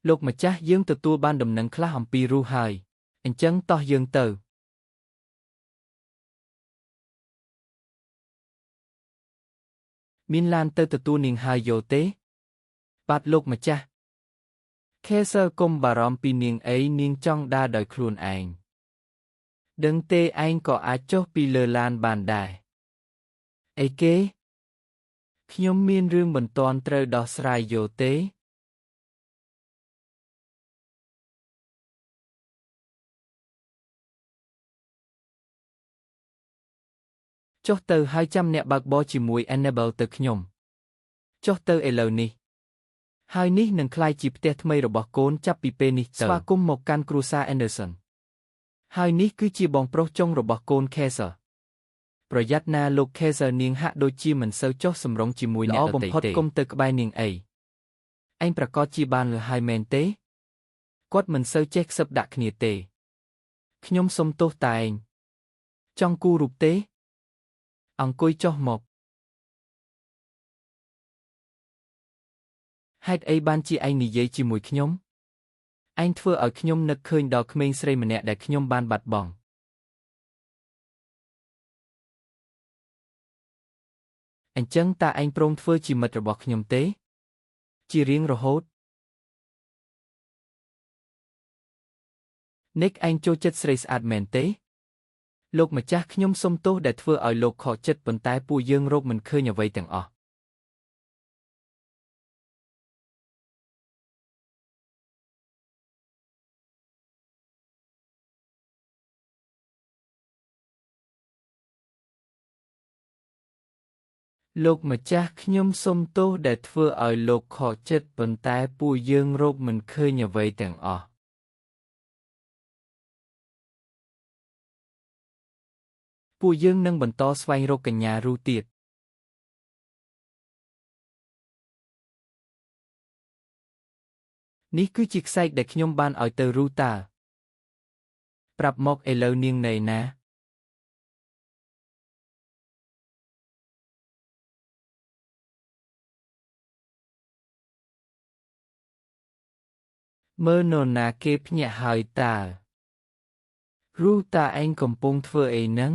លោកម្ចាស់យើងទទួលបានដំណឹងខ្លះអំពីរូសហើយអញ្ចឹងតោះយើងទៅមានឡានទៅទទួលនាងហើយយោទេបាទលោកម្ចាស់ខេសើកុំបារម្ភពីនាងអីនាងចង់ដើរដោយខ្លួនឯងដឹងទេឯងក៏អាចចុះពីលើឡានបានដែរអីគេខ្ញុំមានរឿងបន្ទាន់ត្រូវដោះស្រាយយោទេចុះទៅហើយចាំអ្នកបើកបរជាមួយ Annabelle ទៅខ្ញុំចុះទៅឥឡូវនេះហើយនេះនឹងក្លាយជាផ្ទះថ្មីរបស់កូនចាប់ពីពេលនេះទៅស្វាគមន៍មកកាន់គ្រួសារ Anderson ហើយនេះគឺជាបងប្រុសចុងរបស់កូន Kaiser ប្រយ័ត្នណាលោក Kaiser នាងហាក់ដូចជាមិនសូវចុះសម្រុងជាមួយអ្នកដទៃទេល្អបំផុតកុំទៅក្បែរនាងអីឯងប្រកាសជាបានលើហើយមែនទេគាត់មិនសូវចេះខ្សឹបដាក់គ្នាទេខ្ញុំសុំទោសតែឯងចង់គូររូបទេអង្គុយចុះមកហេតុអីបានជាឯងនិយាយជាមួយខ្ញុំឯងធ្វើឲ្យខ្ញុំនឹកឃើញដល់ក្មេងស្រីម្នាក់ដែលខ្ញុំបានបាត់បង់អញ្ចឹងតើឯងព្រមធ្វើជាមិត្តរបស់ខ្ញុំទេជារៀងរហូតនិកឯងចូលចិត្តស្រីស្អាតមែនទេលោកម្ចាស់ខ្ញុំសុំទោសដែលធ្វើឲ្យលោកខកចិត្តប៉ុន្តែពួកយើងរកមិនឃើញអ្វីទាំងអស់លោកម្ចាស់ខ្ញុំសុំទោសដែលធ្វើឲ្យលោកខកចិត្តប៉ុន្តែពួកយើងរកមិនឃើញអ្វីទាំងអស់ពួកយើងនឹងបន្តស្វែងរកកញ្ញារូទៀតនេះគឺជាខ្សែកដែលខ្ញុំបានឲ្យទៅរូតាប្រាប់មកឥឡូវនាងនៅណាមើលនរណាគេភ្ញាក់ហើយតើរូតាឯងកំពុងធ្វើអីហ្នឹង